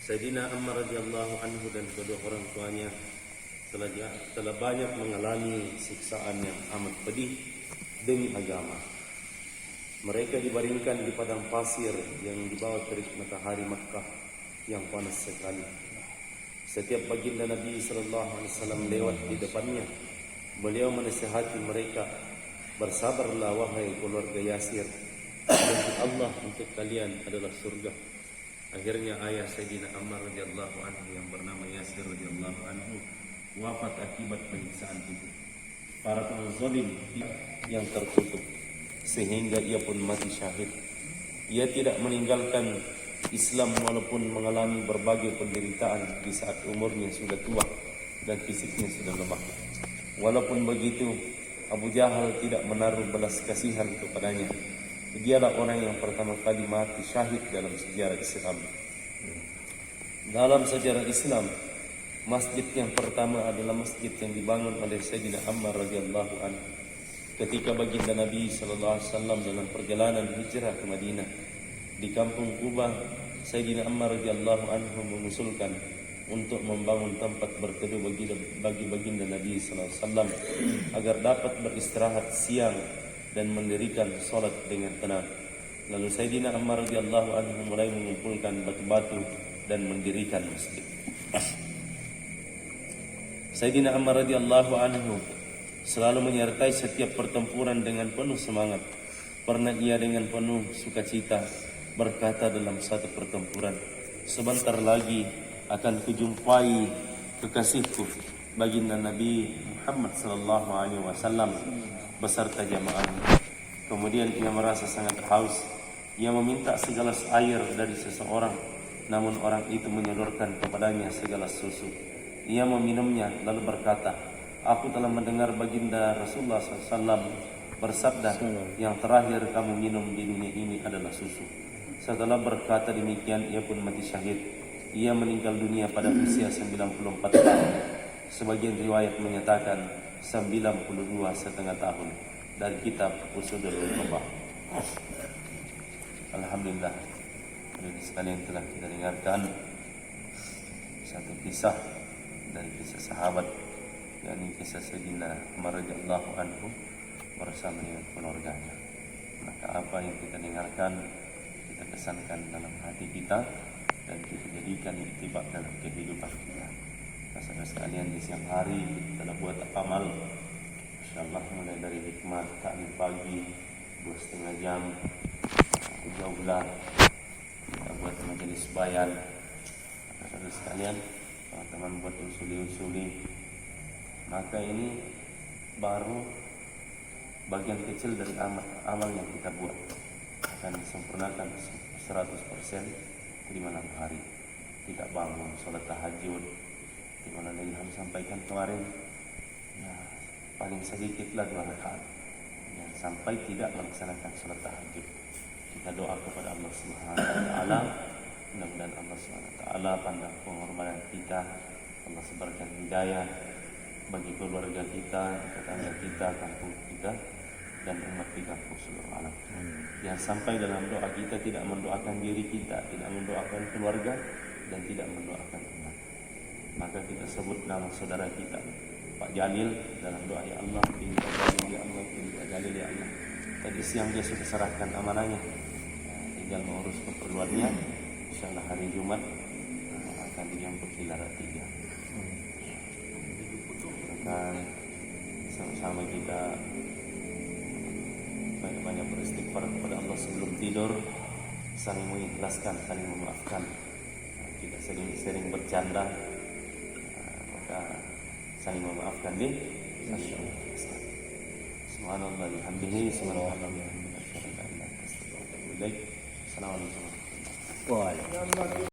Sayyidina Ammar radhiyallahu anhu dan kedua orang tuanya telah banyak mengalami siksaan yang amat pedih demi agama. Mereka dibaringkan di padang pasir yang di bawah terik matahari Makkah yang panas sekali. Setiap baginda Nabi SAW lewat di depannya, beliau menasihati mereka, bersabarlah wahai keluarga Yasir, janji Allah untuk kalian adalah surga. Akhirnya ayah Sayyidina Ammar radhiyallahu anhu yang bernama Yasir radhiyallahu anhu wafat akibat penyiksaan itu. Para penzalim yang terkutuk sehingga ia pun mati syahid. Ia tidak meninggalkan Islam walaupun mengalami berbagai penderitaan di saat umurnya sudah tua dan fisiknya sudah lemah. Walaupun begitu, Abu Jahal tidak menaruh belas kasihan kepadanya. Dialah orang yang pertama kali mati syahid dalam sejarah Islam. Dalam sejarah Islam, masjid yang pertama adalah masjid yang dibangun oleh Sayyidina Ammar radhiyallahu anhu ketika baginda Nabi SAW dalam perjalanan hijrah ke Madinah. Di kampung Quba, Sayyidina Ammar radhiyallahu anhu mengusulkan untuk membangun tempat berteduh bagi baginda Nabi SAW agar dapat beristirahat siang dan mendirikan salat dengan tenang. Lalu Sayyidina Ammar radhiyallahu anhu mulai mengumpulkan batu-batu dan mendirikan masjid. Sayyidina Ammar radhiyallahu anhu selalu menyertai setiap pertempuran dengan penuh semangat. Pernah ia dengan penuh sukacita berkata dalam satu pertempuran, "Sebentar lagi akan kujumpai kekasihku baginda Nabi Muhammad sallallahu alaihi wasallam beserta jamaahnya." Kemudian ia merasa sangat haus. Ia meminta segelas air dari seseorang, namun orang itu menyodorkan kepadanya segelas susu. Ia meminumnya lalu berkata, "Aku telah mendengar baginda Rasulullah SAW bersabda, yang terakhir kamu minum di dunia ini adalah susu." Setelah berkata demikian, ia pun mati syahid. Ia meninggal dunia pada usia 94 tahun. Sebagian riwayat menyatakan 92,5 tahun. Dari kitab Usudul Qabah. Alhamdulillah, hadirin sekalian, telah kita dengarkan satu kisah dari kisah sahabat, yakni kisah Sayyidina Umar radhiyallahu anhu bersama dengan keluarganya. Maka apa yang kita dengarkan, kita kesankan dalam hati kita dan kita jadikan itibak dalam kehidupan kita. Saudara sekalian, di siang hari kita telah buat amal, insyaallah, mulai dari hikmat taklim pagi 2,5 jam, jauhlah kita buat majelis bayan. Saudara sekalian, teman-teman buat usuli-usuli, maka ini baru bagian kecil dari amal yang kita buat. Akan disempurnakan 100% di malam hari. Tidak bangun, sholat tahajud, di mana Ilham sampaikan kemarin, ya, paling sedikitlah 2 rakaat. Ya, sampai tidak melaksanakan sholat tahajud. Kita doa kepada Allah Subhanahu wa taala, mudah-mudahan Allah Subhanahu wa taala pandang pengorbanan kita, Allah sebarkan hidayah bagi keluarga kita, tetangga kita, kampung kita, dan umat di kampung seluruh alam. Yang sampai dalam doa kita tidak mendoakan diri kita, tidak mendoakan keluarga, dan tidak mendoakan umat. Maka kita sebut nama saudara kita, Pak Jalil, dalam doa, ya Allah, pilih Pak Jalil, ya Allah, pilih Pak Jalil, ya Allah. Tadi siang dia sudah serahkan amanahnya, tinggal mengurus keperluannya. Insyaallah hari Jumat akan dijemput di Laratiga. Maka sama-sama kita banyak-banyak beristighfar kepada Allah sebelum tidur, saling mengikhlaskan, saling memaafkan. Kita sering bercanda, maka saling memaafkan deh. Subhanallah bihamdihi, subhanallah bihamdihi, asyhadu an la ilaha illallah. Assalamualaikum warahmatullahi wabarakatuh.